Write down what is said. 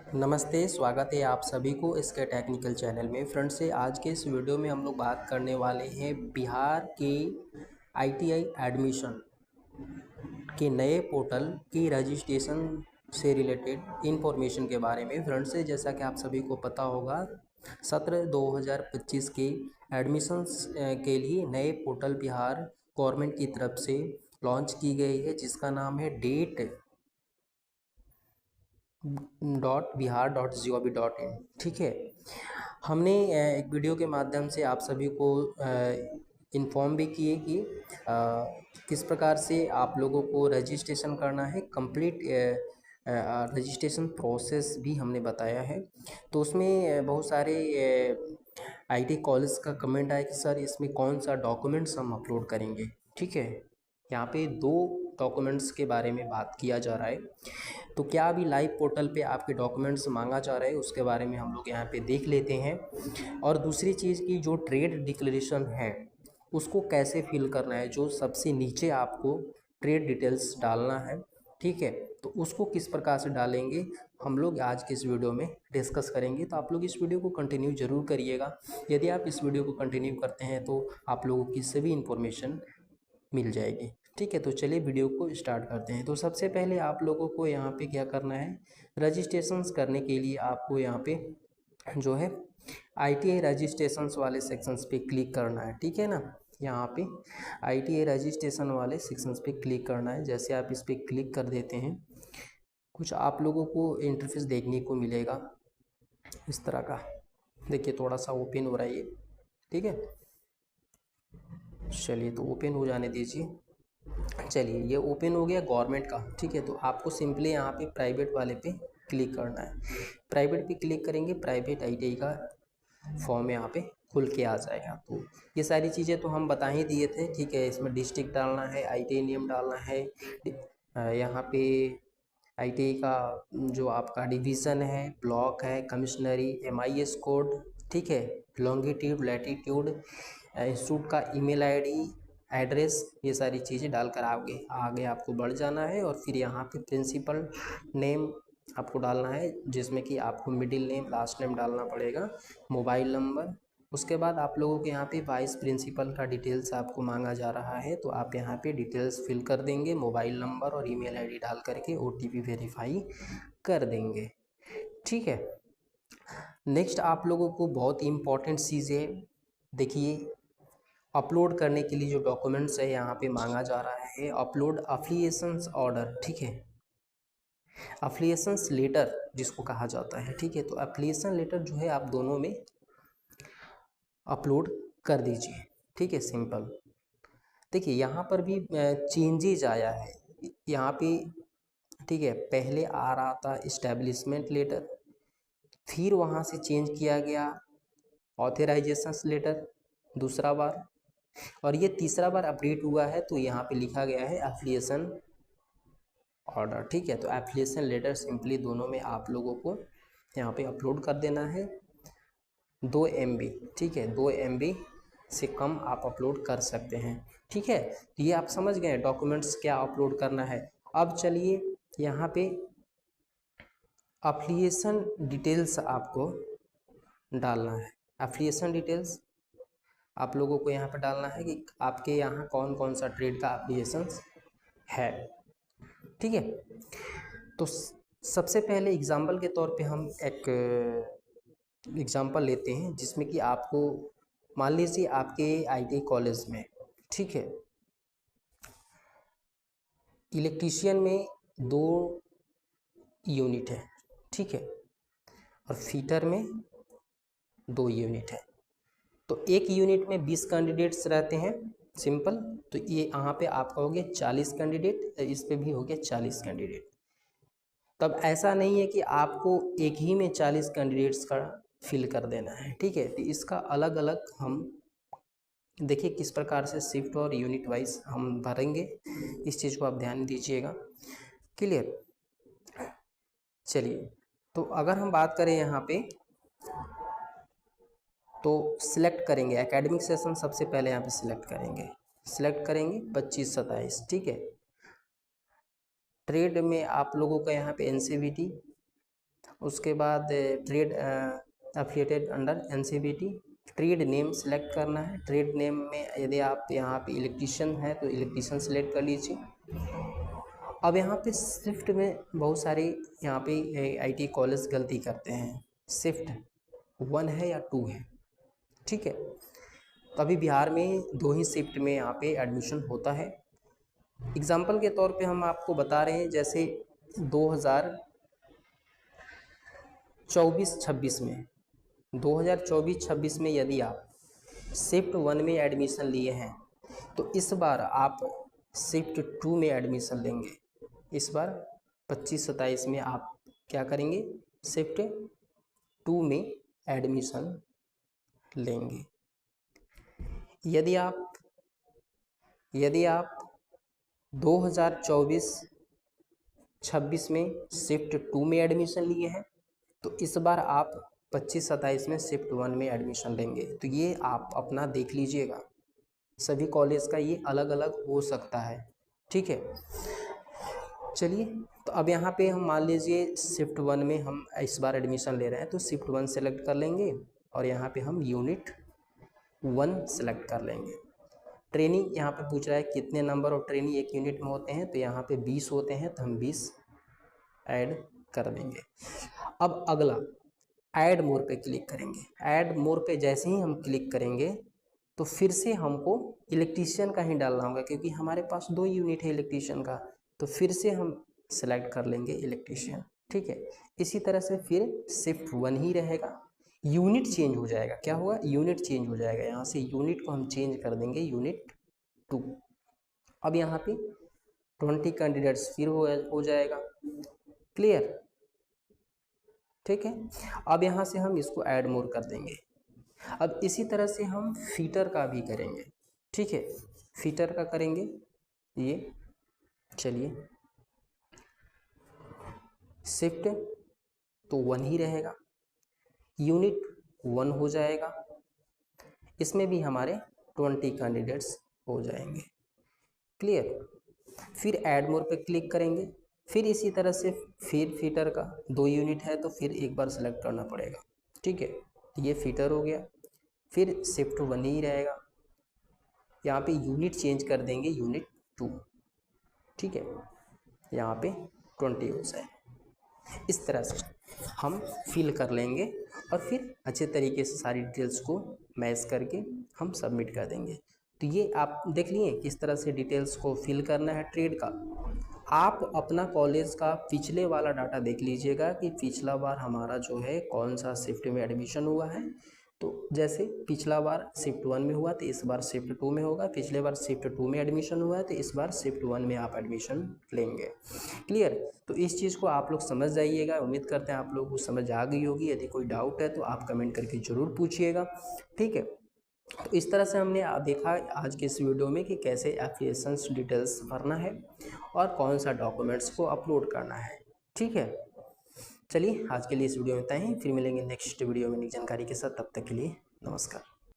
नमस्ते, स्वागत है आप सभी को इसके टेक्निकल चैनल में। फ्रेंड्स से आज के इस वीडियो में हम लोग बात करने वाले हैं बिहार के आईटीआई एडमिशन के नए पोर्टल की रजिस्ट्रेशन से रिलेटेड इंफॉर्मेशन के बारे में। फ्रेंड्स से जैसा कि आप सभी को पता होगा, सत्र 2025 के एडमिशन्स के लिए नए पोर्टल बिहार गवर्नमेंट की तरफ से लॉन्च की गई है, जिसका नाम है DATE.bihar.gov.in। ठीक है, हमने एक वीडियो के माध्यम से आप सभी को इन्फॉर्म भी किए कि किस प्रकार से आप लोगों को रजिस्ट्रेशन करना है। कंप्लीट रजिस्ट्रेशन प्रोसेस भी हमने बताया है। तो उसमें बहुत सारे आईटी कॉलेज का कमेंट आया कि सर इसमें कौन सा डॉक्यूमेंट्स हम अपलोड करेंगे। ठीक है, यहाँ पे दो डॉक्यूमेंट्स के बारे में बात किया जा रहा है। तो क्या अभी लाइव पोर्टल पे आपके डॉक्यूमेंट्स मांगा जा रहा है, उसके बारे में हम लोग यहाँ पे देख लेते हैं। और दूसरी चीज़ की जो ट्रेड डिक्लेरेशन है उसको कैसे फिल करना है, जो सबसे नीचे आपको ट्रेड डिटेल्स डालना है। ठीक है, तो उसको किस प्रकार से डालेंगे हम लोग आज के इस वीडियो में डिस्कस करेंगे। तो आप लोग इस वीडियो को कंटिन्यू जरूर करिएगा। यदि आप इस वीडियो को कंटिन्यू करते हैं तो आप लोगों की सभी इन्फॉर्मेशन मिल जाएगी। ठीक है, तो चलिए वीडियो को स्टार्ट करते हैं। तो सबसे पहले आप लोगों को यहाँ पे क्या करना है, रजिस्ट्रेशंस करने के लिए आपको यहाँ पे जो है आईटीआई रजिस्ट्रेशंस वाले सेक्शंस पे क्लिक करना है। ठीक है ना, यहाँ पे आईटीआई रजिस्ट्रेशन वाले सेक्शंस पे क्लिक करना है। जैसे आप इस पर क्लिक कर देते हैं, कुछ आप लोगों को इंटरफेस देखने को मिलेगा इस तरह का। देखिए थोड़ा सा ओपन हो रहा है ये। ठीक है, चलिए तो ओपन हो जाने दीजिए। चलिए ये ओपन हो गया गवर्नमेंट का। ठीक है, तो आपको सिंपली यहाँ पे प्राइवेट वाले पे क्लिक करना है। प्राइवेट पे क्लिक करेंगे, प्राइवेट आईटीआई का फॉर्म यहाँ पे खुल के आ जाएगा। तो ये सारी चीज़ें तो हम बता ही दिए थे। ठीक है, इसमें डिस्ट्रिक्ट डालना है, आईटीआई नेम डालना है, यहाँ पे आईटीआई का जो आपका डिवीज़न है, ब्लॉक है, कमिश्नरी, एमआईएस कोड, ठीक है, लॉन्गिट्यूड, लैटिट्यूड, इंस्टीट्यूट का ईमेल आईडी, एड्रेस, ये सारी चीज़ें डालकर आगे आगे आपको बढ़ जाना है। और फिर यहाँ पे प्रिंसिपल नेम आपको डालना है, जिसमें कि आपको मिडिल नेम लास्ट नेम डालना पड़ेगा, मोबाइल नंबर। उसके बाद आप लोगों के यहाँ पे वाइस प्रिंसिपल का डिटेल्स आपको मांगा जा रहा है, तो आप यहाँ पे डिटेल्स फिल कर देंगे, मोबाइल नंबर और ईमेल आईडी डाल करके ओटीपी वेरीफाई कर देंगे। ठीक है, नेक्स्ट आप लोगों को बहुत इम्पॉर्टेंट चीज़ें देखिए, अपलोड करने के लिए जो डॉक्यूमेंट्स है यहाँ पे मांगा जा रहा है, अपलोड अफिलिएशंस ऑर्डर। ठीक है, अफिलिएशंस लेटर जिसको कहा जाता है। ठीक है, तो अफिलिएशन लेटर जो है आप दोनों में अपलोड कर दीजिए। ठीक है, सिंपल। देखिए यहाँ पर भी चेंजेज आया है यहाँ पे। ठीक है, पहले आ रहा था इस्टेब्लिशमेंट लेटर, फिर वहाँ से चेंज किया गया ऑथराइजेशन लेटर दूसरा बार, और ये तीसरा बार अपडेट हुआ है तो यहाँ पे लिखा गया है एफिलिएशन ऑर्डर। ठीक है, तो एफिलिएशन लेटर सिंपली दोनों में आप लोगों को यहाँ पे अपलोड कर देना है 2 MB। ठीक है, 2 MB से कम आप अपलोड कर सकते हैं। ठीक है, तो ये आप समझ गए डॉक्यूमेंट्स क्या अपलोड करना है। अब चलिए यहाँ पे एफिलिएशन डिटेल्स आपको डालना है। एफिलिएशन डिटेल्स आप लोगों को यहाँ पर डालना है कि आपके यहाँ कौन कौन सा ट्रेड का एफिलिएशंस है। ठीक है, तो सबसे पहले एग्जाम्पल के तौर पे हम एक एग्जाम्पल लेते हैं, जिसमें कि आपको मान लीजिए आपके आईटी कॉलेज में, ठीक है, इलेक्ट्रीशियन में 2 यूनिट है। ठीक है, और फीटर में 2 यूनिट है। तो एक यूनिट में 20 कैंडिडेट्स रहते हैं, सिंपल। तो ये यहाँ पे आपका हो गया 40 कैंडिडेट, इस पे भी हो गया 40 कैंडिडेट। तब ऐसा नहीं है कि आपको एक ही में 40 कैंडिडेट्स का फिल कर देना है। ठीक है, तो इसका अलग अलग हम देखिए किस प्रकार से शिफ्ट और यूनिट वाइज हम भरेंगे, इस चीज़ को आप ध्यान दीजिएगा। क्लियर। चलिए, तो अगर हम बात करें यहाँ पे, तो सिलेक्ट करेंगे एकेडमिक सेशन, सबसे पहले यहाँ पे सिलेक्ट करेंगे 25-27। ठीक है, ट्रेड में आप लोगों का यहाँ पे एनसीवीटी उसके बाद trade affiliated under NCVT। Trade name select करना है। ट्रेड नेम में यदि आप यहाँ पे इलेक्ट्रीशियन है तो इलेक्ट्रीशियन सेलेक्ट कर लीजिए। अब यहाँ पे शिफ्ट में बहुत सारे यहाँ पे IT कॉलेज गलती करते हैं। शिफ्ट 1 है या 2 है, ठीक है। तो अभी बिहार में 2 ही शिफ्ट में यहाँ पे एडमिशन होता है। एग्जाम्पल के तौर पे हम आपको बता रहे हैं, जैसे 2024-26 में 2024-26 में यदि आप शिफ्ट 1 में एडमिशन लिए हैं तो इस बार आप शिफ्ट 2 में एडमिशन लेंगे। इस बार 25-27 में आप क्या करेंगे, शिफ्ट 2 में एडमिशन लेंगे। यदि आप 2024-26 में शिफ्ट 2 में एडमिशन लिए हैं तो इस बार आप 25-27 में शिफ्ट 1 में एडमिशन लेंगे। तो ये आप अपना देख लीजिएगा, सभी कॉलेज का ये अलग अलग हो सकता है, ठीक है। चलिए, तो अब यहाँ पे हम मान लीजिए शिफ्ट 1 में हम इस बार एडमिशन ले रहे हैं तो शिफ्ट 1 सेलेक्ट कर लेंगे और यहाँ पे हम यूनिट 1 सेलेक्ट कर लेंगे। ट्रेनिंग यहाँ पे पूछ रहा है कितने नंबर ऑफ ट्रेनिंग एक यूनिट में होते हैं, तो यहाँ पे 20 होते हैं, तो हम 20 ऐड कर देंगे। अब अगला ऐड मोर पे क्लिक करेंगे। ऐड मोर पे जैसे ही हम क्लिक करेंगे तो फिर से हमको इलेक्ट्रीशियन का ही डालना होगा, क्योंकि हमारे पास 2 यूनिट है इलेक्ट्रीशियन का, तो फिर से हम सेलेक्ट कर लेंगे इलेक्ट्रीशियन, ठीक है। इसी तरह से फिर शिफ्ट 1 ही रहेगा। यूनिट चेंज हो जाएगा, क्या होगा, यूनिट चेंज हो जाएगा। यहाँ से यूनिट को हम चेंज कर देंगे यूनिट 2। अब यहाँ पे 20 कैंडिडेट्स फिर हो जाएगा, क्लियर, ठीक है। अब यहाँ से हम इसको ऐड मोर कर देंगे। अब इसी तरह से हम फीटर का भी करेंगे, ठीक है। फीटर का करेंगे, ये चलिए शिफ्ट तो 1 ही रहेगा, यूनिट 1 हो जाएगा, इसमें भी हमारे 20 कैंडिडेट्स हो जाएंगे, क्लियर। फिर ऐड मोर पे क्लिक करेंगे। फिर इसी तरह से फिर फीटर का 2 यूनिट है तो फिर एक बार सेलेक्ट करना पड़ेगा, ठीक है। ये फीटर हो गया, फिर शिफ्ट 1 ही रहेगा, यहाँ पे यूनिट चेंज कर देंगे यूनिट 2, ठीक है। यहाँ पे 20 हो जाए। इस तरह से हम फिल कर लेंगे और फिर अच्छे तरीके से सारी डिटेल्स को मैच करके हम सबमिट कर देंगे। तो ये आप देख लिए किस तरह से डिटेल्स को फिल करना है ट्रेड का। आप अपना कॉलेज का पिछले वाला डाटा देख लीजिएगा कि पिछला बार हमारा जो है कौन सा शिफ्ट में एडमिशन हुआ है। तो जैसे पिछला बार शिफ्ट 1 में हुआ तो इस बार शिफ्ट 2 में होगा, पिछले बार शिफ्ट 2 में एडमिशन हुआ है तो इस बार शिफ्ट 1 में आप एडमिशन लेंगे, क्लियर। तो इस चीज़ को आप लोग समझ जाइएगा। उम्मीद करते हैं आप लोगों को समझ आ गई होगी। यदि कोई डाउट है तो आप कमेंट करके ज़रूर पूछिएगा, ठीक है। तो इस तरह से हमने देखा आज के इस वीडियो में कि कैसे एप्लीकेशंस डिटेल्स भरना है और कौन सा डॉक्यूमेंट्स को अपलोड करना है, ठीक है। चलिए आज के लिए इस वीडियो में इतना ही, फिर मिलेंगे नेक्स्ट वीडियो में नई जानकारी के साथ। तब तक के लिए नमस्कार।